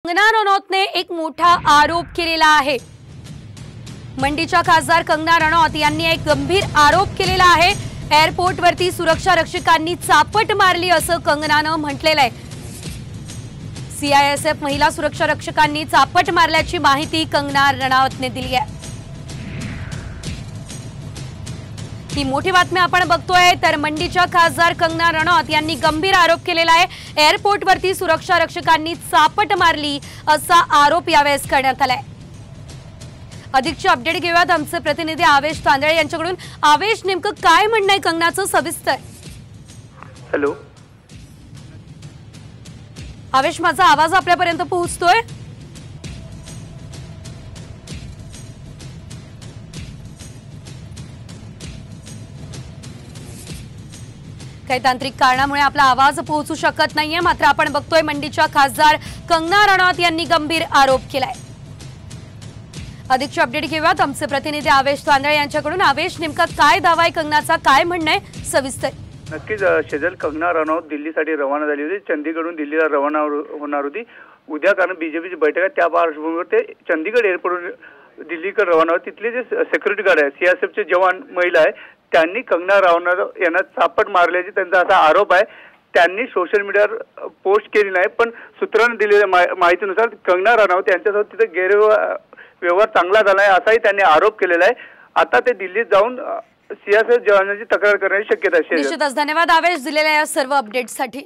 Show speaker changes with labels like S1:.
S1: कंगना रनौतने एक मोठा आरोप केलेला आहे। मंडीच्या खासदार कंगना रनौत यांनी एक गंभीर आरोप केलेला आहे। एअरपोर्टवरती सुरक्षा रक्षकांनी चापट मारली असं कंगनानं म्हटलेलं आहे। सीआयएसएफ महिला सुरक्षा रक्षकांनी चापट मारल्याची माहिती कंगना रनौतने दिली आहे। ही मोठी बातमी आपण बघतोय तर मंडीच्या खासदार कंगना रनौत यांनी गंभीर आरोप केलेला आहे। एअरपोर्टवरती सुरक्षा रक्षकांनी चापट मारली असा आरोप यावेळेस करण्यात आलाय। अधिकची अपडेट घेऊयात आमचे प्रतिनिधी आवेश तांदळे यांच्याकडून। आवेश, नेमकं काय म्हणणं आहे कंगनाचं सविस्तर?
S2: हॅलो
S1: आवेश, माझा आवाज आपल्यापर्यंत पोहोचतोय? काही तांत्रिक कारणामुळे आपला आवाज पोहोचू शकत नाहीये, मात्र आपण बघतोय मंडीच्या खासदार कंगना रनौत यांनी गंभीर आरोप केलाय। अधिकची अपडेट घेऊयात आमचे प्रतिनिधी आवेश तांदळे यांच्याकडून। आवेश, नेमका काय दावा आहे कंगनाचा, काय म्हणणं आहे सविस्तर?
S2: नक्कीच शेजल, कंगना रनौत दिल्लीसाठी रवाना झाली होती। चंदीगडहून दिल्लीला रवाना होणार होती उद्या, कारण बीजेपीची बैठक आहे। त्या पार्श्वभूमीवर ते चंदीगड एअरपोर्टवरून दिल्लीकडे रवाना होते। तिथले जे सिक्युरिटी गार्ड आहे, सीआरपीएफचे जवान महिला आहे, त्यांनी कंगना रनौत यांना चापट मारल्याची त्यांचा असा आरोप आहे। त्यांनी सोशल मीडियावर पोस्ट केली नाही, पण सूत्रांनी दिलेल्या माहितीनुसार कंगना रनौत यांच्यासोबत तिथे गैरव्यवहार चांगला झाला आहे असाही त्यांनी आरोप केलेला आहे। आता ते दिल्लीत जाऊन सीआरपीएफ जवानांची तक्रार करण्याची शक्यता आहे।
S1: निश्चितच धन्यवाद आवेश दिलेल्या या सर्व अपडेट्ससाठी।